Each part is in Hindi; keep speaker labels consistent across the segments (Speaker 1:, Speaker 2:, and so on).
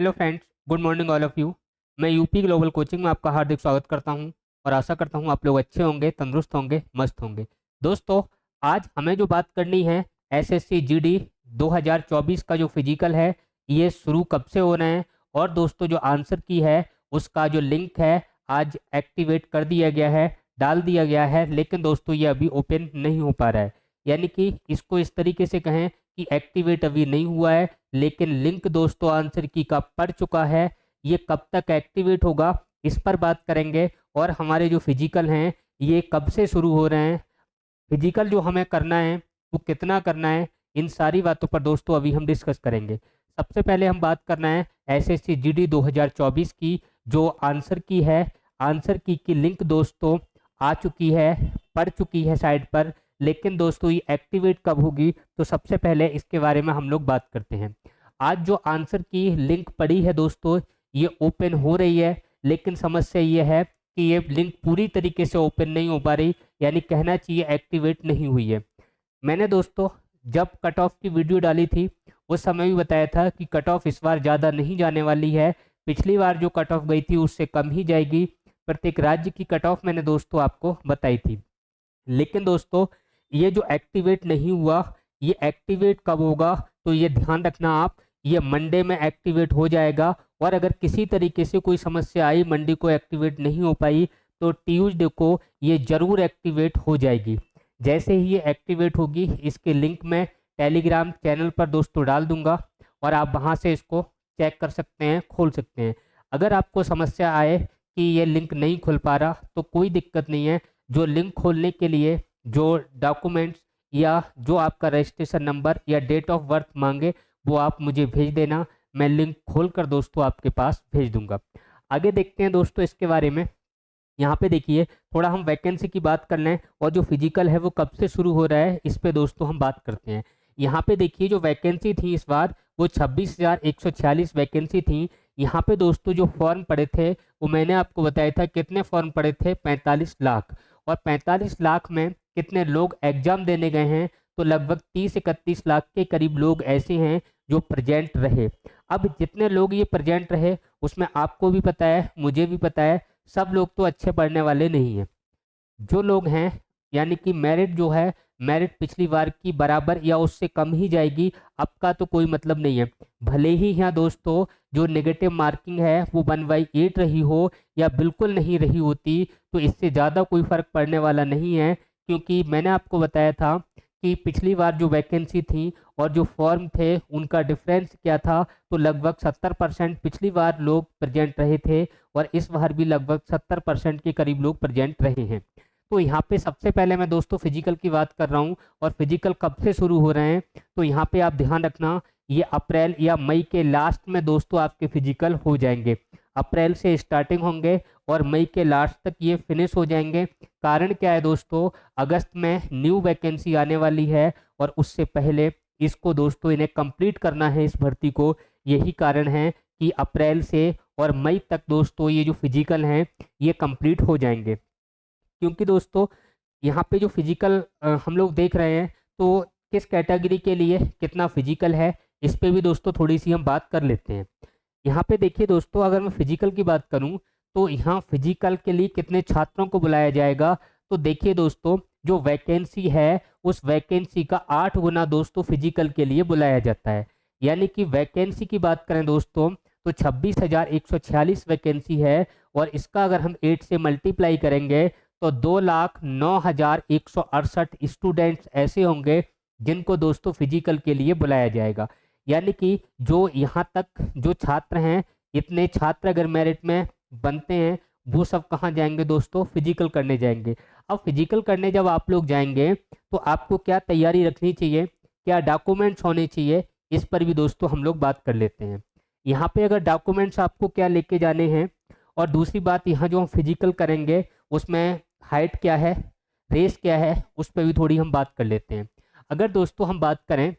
Speaker 1: Hello friends, good morning all of you. मैं यूपी ग्लोबल कोचिंग में आपका हार्दिक स्वागत करता हूं और आशा करता हूं आप लोग अच्छे होंगे, तंदुरुस्त होंगे, मस्त होंगे। दोस्तों, आज हमें जो बात करनी है, एसएससी जीडी 2024 का जो फिजिकल है, ये शुरू कब से हो रहे हैं। और दोस्तों, जो आंसर की है उसका जो लिंक है आज एक्टिवेट कर दिया गया है, डाल दिया गया है, लेकिन दोस्तों ये अभी ओपन नहीं हो पा रहा है। यानी कि इसको इस तरीके से कहें कि एक्टिवेट अभी नहीं हुआ है, लेकिन लिंक दोस्तों आंसर की का पड़ चुका है। ये कब तक एक्टिवेट होगा, इस पर बात करेंगे। और हमारे जो फिजिकल हैं, ये कब से शुरू हो रहे हैं, फिजिकल जो हमें करना है वो कितना करना है, इन सारी बातों पर दोस्तों अभी हम डिस्कस करेंगे। सबसे पहले हम बात करना है एसएससी जीडी 2024 की जो आंसर की है। आंसर की लिंक दोस्तों आ चुकी है, पड़ चुकी है साइड पर, लेकिन दोस्तों ये एक्टिवेट कब होगी, तो सबसे पहले इसके बारे में हम लोग बात करते हैं। आज जो आंसर की लिंक पड़ी है दोस्तों, ये ओपन हो रही है, लेकिन समस्या ये है कि ये लिंक पूरी तरीके से ओपन नहीं हो पा रही, यानी कहना चाहिए एक्टिवेट नहीं हुई है। मैंने दोस्तों जब कट ऑफ की वीडियो डाली थी उस समय भी बताया था कि कट ऑफ इस बार ज़्यादा नहीं जाने वाली है। पिछली बार जो कट ऑफ गई थी उससे कम ही जाएगी। प्रत्येक राज्य की कट ऑफ मैंने दोस्तों आपको बताई थी। लेकिन दोस्तों, ये जो एक्टिवेट नहीं हुआ, ये एक्टिवेट कब होगा, तो ये ध्यान रखना आप, ये मंडे में एक्टिवेट हो जाएगा। और अगर किसी तरीके से कोई समस्या आई, मंडे को एक्टिवेट नहीं हो पाई, तो ट्यूसडे को ये जरूर एक्टिवेट हो जाएगी। जैसे ही ये एक्टिवेट होगी, इसके लिंक मैं टेलीग्राम चैनल पर दोस्तों डाल दूंगा और आप वहां से इसको चेक कर सकते हैं, खोल सकते हैं। अगर आपको समस्या आए कि ये लिंक नहीं खुल पा रहा, तो कोई दिक्कत नहीं है। जो लिंक खोलने के लिए जो डॉक्यूमेंट्स या जो आपका रजिस्ट्रेशन नंबर या डेट ऑफ बर्थ मांगे, वो आप मुझे भेज देना। मैं लिंक खोलकर दोस्तों आपके पास भेज दूंगा। आगे देखते हैं दोस्तों इसके बारे में। यहाँ पे देखिए, थोड़ा हम वैकेंसी की बात कर लें और जो फिजिकल है वो कब से शुरू हो रहा है, इस पे दोस्तों हम बात करते हैं। यहाँ पे देखिए, जो वैकेंसी थी इस बार वो 26,146 वैकेंसी थी। यहाँ पे दोस्तों जो फॉर्म पड़े थे वो मैंने आपको बताया था, कितने फॉर्म पड़े थे, 45 लाख। और 45 लाख में कितने लोग एग्जाम देने गए हैं, तो लगभग 30-31 लाख के करीब लोग ऐसे हैं जो प्रेजेंट रहे। अब जितने लोग ये प्रेजेंट रहे, उसमें आपको भी पता है, मुझे भी पता है, सब लोग तो अच्छे पढ़ने वाले नहीं हैं। जो लोग हैं, यानी कि मेरिट जो है, मेरिट पिछली बार की बराबर या उससे कम ही जाएगी। अब का तो कोई मतलब नहीं है। भले ही यहाँ दोस्तों जो नेगेटिव मार्किंग है वो 1/8 रही हो या बिल्कुल नहीं रही होती, तो इससे ज़्यादा कोई फर्क पड़ने वाला नहीं है। क्योंकि मैंने आपको बताया था कि पिछली बार जो वैकेंसी थी और जो फॉर्म थे उनका डिफरेंस क्या था, तो लगभग 70% पिछली बार लोग प्रेजेंट रहे थे और इस बार भी लगभग 70% के करीब लोग प्रेजेंट रहे हैं। तो यहाँ पे सबसे पहले मैं दोस्तों फिजिकल की बात कर रहा हूँ और फिजिकल कब से शुरू हो रहे हैं, तो यहाँ पे आप ध्यान रखना, ये अप्रैल या मई के लास्ट में दोस्तों आपके फिजिकल हो जाएंगे। अप्रैल से स्टार्टिंग होंगे और मई के लास्ट तक ये फिनिश हो जाएंगे। कारण क्या है दोस्तों, अगस्त में न्यू वैकेंसी आने वाली है और उससे पहले इसको दोस्तों इन्हें कंप्लीट करना है, इस भर्ती को। यही कारण है कि अप्रैल से और मई तक दोस्तों ये जो फिजिकल हैं ये कंप्लीट हो जाएंगे। क्योंकि दोस्तों यहाँ पे जो फिजिकल हम लोग देख रहे हैं, तो किस कैटेगरी के लिए कितना फिजिकल है, इस पे भी दोस्तों थोड़ी सी हम बात कर लेते हैं। यहाँ पे देखिए दोस्तों, अगर मैं फिजिकल की बात करूँ, तो यहाँ फिजिकल के लिए कितने छात्रों को बुलाया जाएगा, तो देखिए दोस्तों, जो वैकेंसी है उस वैकेंसी का 8 गुना दोस्तों फिजिकल के लिए बुलाया जाता है। यानी कि वैकेंसी की बात करें दोस्तों, तो 26,146 वैकेंसी है और इसका अगर हम 8 से मल्टीप्लाई करेंगे, तो 2,09,168 स्टूडेंट्स ऐसे होंगे जिनको दोस्तों फिजिकल के लिए बुलाया जाएगा। यानी कि जो यहाँ तक जो छात्र हैं, इतने छात्र अगर मेरिट में बनते हैं, वो सब कहाँ जाएंगे दोस्तों, फिजिकल करने जाएंगे। अब फिजिकल करने जब आप लोग जाएंगे, तो आपको क्या तैयारी रखनी चाहिए, क्या डॉक्यूमेंट्स होने चाहिए, इस पर भी दोस्तों हम लोग बात कर लेते हैं। यहाँ पे अगर डॉक्यूमेंट्स आपको क्या लेके जाने हैं, और दूसरी बात, यहाँ जो हम फिजिकल करेंगे उसमें हाइट क्या है, रेस क्या है, उस पर भी थोड़ी हम बात कर लेते हैं। अगर दोस्तों हम बात करें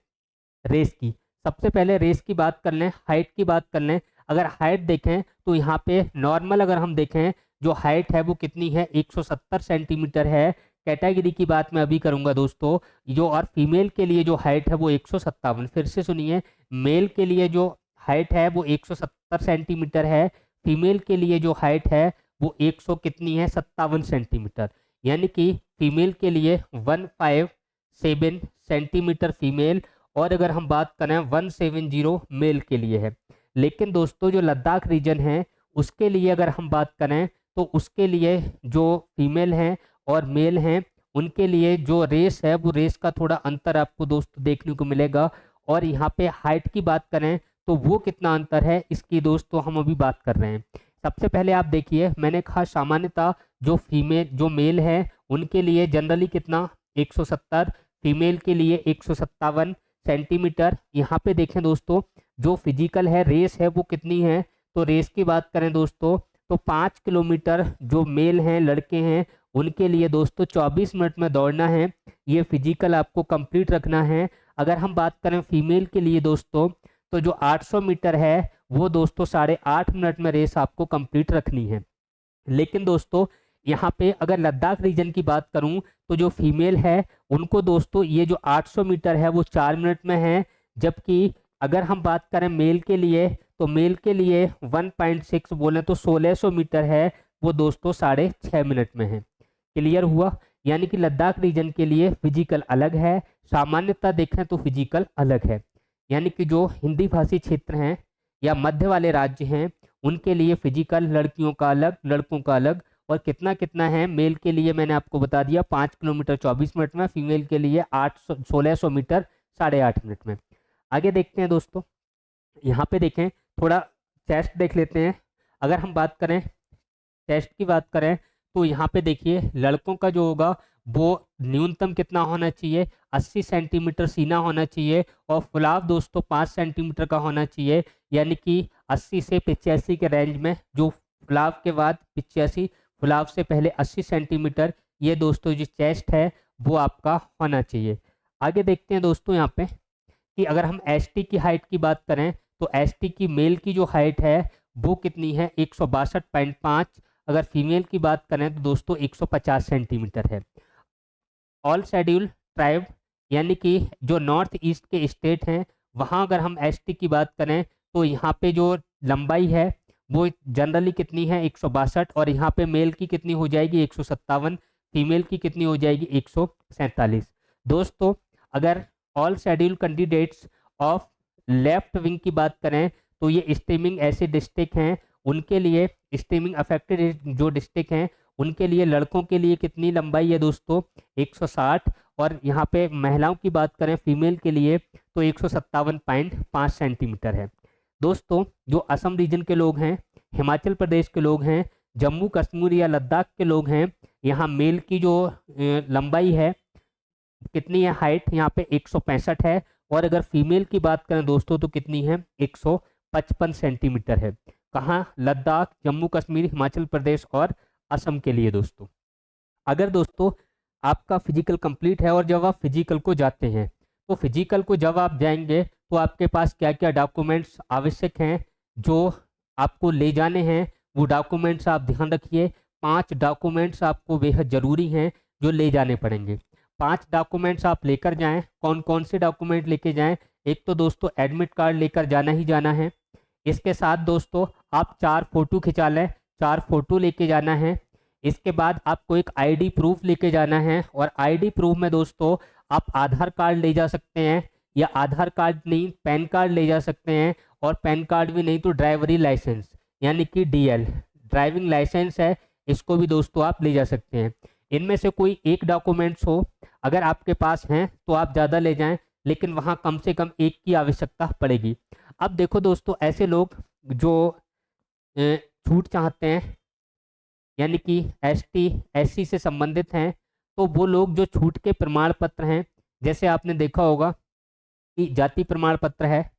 Speaker 1: रेस की, सबसे पहले रेस की बात कर लें, हाइट की बात कर लें। अगर हाइट देखें तो यहाँ पे नॉर्मल अगर हम देखें, जो हाइट है वो कितनी है, 170 सेंटीमीटर है। कैटेगरी की बात मैं अभी करूंगा दोस्तों, जो और फीमेल के लिए जो हाइट है वो 157। फिर से सुनिए, मेल के लिए जो हाइट है वो 170 सेंटीमीटर है, फीमेल के लिए जो हाइट है वो 100 कितनी है 57 सेंटीमीटर, यानी कि फीमेल के लिए 157 सेंटीमीटर फीमेल, और अगर हम बात करें 170 मेल के लिए है। लेकिन दोस्तों जो लद्दाख रीजन है उसके लिए अगर हम बात करें तो उसके लिए जो फीमेल हैं और मेल हैं उनके लिए जो रेस है वो रेस का थोड़ा अंतर आपको दोस्तों देखने को मिलेगा। और यहाँ पे हाइट की बात करें तो वो कितना अंतर है इसकी दोस्तों हम अभी बात कर रहे हैं। सबसे पहले आप देखिए, मैंने कहा सामान्यतः जो मेल है उनके लिए जनरली कितना 170, फीमेल के लिए 157 सेंटीमीटर। यहाँ पे देखें दोस्तों जो फिजिकल है रेस है वो कितनी है, तो रेस की बात करें दोस्तों तो 5 किलोमीटर जो मेल हैं लड़के हैं उनके लिए दोस्तों 24 मिनट में दौड़ना है, ये फिजिकल आपको कंप्लीट रखना है। अगर हम बात करें फीमेल के लिए दोस्तों तो जो 800 मीटर है वो दोस्तों 8.5 मिनट में रेस आपको कंप्लीट रखनी है। लेकिन दोस्तों यहाँ पे अगर लद्दाख रीजन की बात करूं तो जो फीमेल है उनको दोस्तों ये जो 800 मीटर है वो 4 मिनट में है, जबकि अगर हम बात करें मेल के लिए तो मेल के लिए 1.6 बोले तो 1600 मीटर है वो दोस्तों 6.5 मिनट में है। क्लियर हुआ, यानी कि लद्दाख रीजन के लिए फिजिकल अलग है, सामान्यतः देखें तो फिजिकल अलग है। यानी कि जो हिंदी भाषी क्षेत्र हैं या मध्य वाले राज्य हैं उनके लिए फिजिकल लड़कियों का अलग लड़कों का अलग, और कितना कितना है मेल के लिए मैंने आपको बता दिया 5 किलोमीटर 24 मिनट में, फीमेल के लिए 1600 मीटर 8.5 मिनट में। आगे देखते हैं दोस्तों, यहाँ पे देखें थोड़ा चेस्ट देख लेते हैं। अगर हम बात करें चेस्ट की बात करें तो यहाँ पे देखिए लड़कों का जो होगा वो न्यूनतम कितना होना चाहिए 80 सेंटीमीटर सीना होना चाहिए, और फुलाव दोस्तों 5 सेंटीमीटर का होना चाहिए, यानी कि 80 से 85 के रेंज में, जो फुलाव के बाद 85, फुलाव से पहले 80 सेंटीमीटर, ये दोस्तों जो चेस्ट है वो आपका होना चाहिए। आगे देखते हैं दोस्तों यहाँ पे कि अगर हम एसटी की हाइट की बात करें तो एसटी की मेल की जो हाइट है वो कितनी है 162.5, अगर फीमेल की बात करें तो दोस्तों 150 सेंटीमीटर है। ऑल शेड्यूल ट्राइब यानी कि जो नॉर्थ ईस्ट के स्टेट हैं वहाँ अगर हम एसटी की बात करें तो यहाँ पे जो लंबाई है वो जनरली कितनी है 162, और यहाँ पे मेल की कितनी हो जाएगी 157, फीमेल की कितनी हो जाएगी 147। दोस्तों अगर all schedule candidates of left wing की बात करें तो ये स्टीमिंग ऐसे डिस्ट्रिक्ट हैं, उनके लिए स्टीमिंग अफेक्टेड जो डिस्ट्रिक्ट हैं उनके लिए लड़कों के लिए कितनी लंबाई है दोस्तों 160, और यहाँ पे महिलाओं की बात करें फीमेल के लिए तो 157.5 सेंटीमीटर है। दोस्तों जो असम रीजन के लोग हैं, हिमाचल प्रदेश के लोग हैं, जम्मू कश्मीर या लद्दाख के लोग हैं, यहाँ मेल की जो लंबाई है कितनी है हाइट यहाँ पे 165 है, और अगर फीमेल की बात करें दोस्तों तो कितनी है 155 सेंटीमीटर है। कहाँ? लद्दाख, जम्मू कश्मीर, हिमाचल प्रदेश और असम के लिए दोस्तों। अगर दोस्तों आपका फिजिकल कंप्लीट है और जब आप फिजिकल को जाते हैं तो फिजिकल को जब आप जाएंगे तो आपके पास क्या क्या डॉक्यूमेंट्स आवश्यक हैं जो आपको ले जाने हैं, वो डॉक्यूमेंट्स आप ध्यान रखिए। 5 डॉक्यूमेंट्स आपको बेहद ज़रूरी हैं जो ले जाने पड़ेंगे। 5 डॉक्यूमेंट्स आप लेकर जाएं। कौन कौन से डॉक्यूमेंट लेके जाएं? एक तो दोस्तों एडमिट कार्ड लेकर जाना ही जाना है। इसके साथ दोस्तों आप 4 फोटो खिंचा लें, 4 फोटो लेके जाना है। इसके बाद आपको एक आईडी प्रूफ लेके जाना है, और आईडी प्रूफ में दोस्तों आप आधार कार्ड ले जा सकते हैं, या आधार कार्ड नहीं पैन कार्ड ले जा सकते हैं, और पैन कार्ड भी नहीं तो ड्राइवरी लाइसेंस यानी कि डीएल ड्राइविंग लाइसेंस है, इसको भी दोस्तों आप ले जा सकते हैं। इनमें से कोई एक डॉक्यूमेंट्स हो, अगर आपके पास हैं तो आप ज़्यादा ले जाएं, लेकिन वहाँ कम से कम एक की आवश्यकता पड़ेगी। अब देखो दोस्तों ऐसे लोग जो छूट चाहते हैं यानी कि एसटी एससी से संबंधित हैं, तो वो लोग जो छूट के प्रमाण पत्र हैं, जैसे आपने देखा होगा कि जाति प्रमाण पत्र है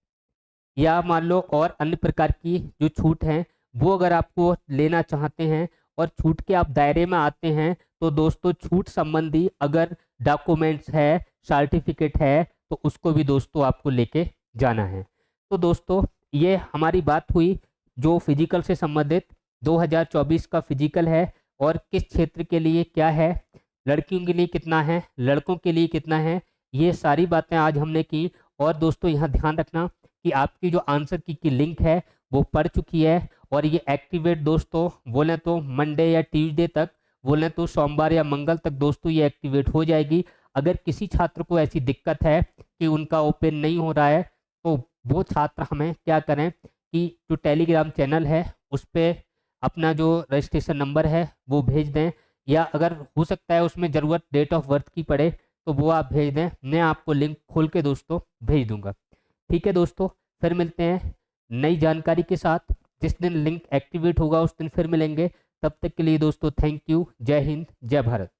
Speaker 1: या मान लो और अन्य प्रकार की जो छूट है, वो अगर आपको लेना चाहते हैं और छूट के आप दायरे में आते हैं तो दोस्तों छूट संबंधी अगर डॉक्यूमेंट्स है, सर्टिफिकेट है, तो उसको भी दोस्तों आपको लेके जाना है। तो दोस्तों ये हमारी बात हुई जो फिजिकल से संबंधित 2024 का फिजिकल है, और किस क्षेत्र के लिए क्या है, लड़कियों के लिए कितना है, लड़कों के लिए कितना है, ये सारी बातें आज हमने की। और दोस्तों यहाँ ध्यान रखना कि आपकी जो आंसर की लिंक है वो पड़ चुकी है और ये एक्टिवेट दोस्तों बोलें तो मंडे या ट्यूसडे तक, बोलें तो सोमवार या मंगल तक दोस्तों ये एक्टिवेट हो जाएगी। अगर किसी छात्र को ऐसी दिक्कत है कि उनका ओपन नहीं हो रहा है तो वो छात्र हमें क्या करें कि जो टेलीग्राम चैनल है उस पर अपना जो रजिस्ट्रेशन नंबर है वो भेज दें, या अगर हो सकता है उसमें ज़रूरत डेट ऑफ बर्थ की पड़े तो वो आप भेज दें, मैं आपको लिंक खोल के दोस्तों भेज दूंगा। ठीक है दोस्तों, फिर मिलते हैं नई जानकारी के साथ। जिस दिन लिंक एक्टिवेट होगा उस दिन फिर मिलेंगे। तब तक के लिए दोस्तों थैंक यू, जय हिंद, जय भारत।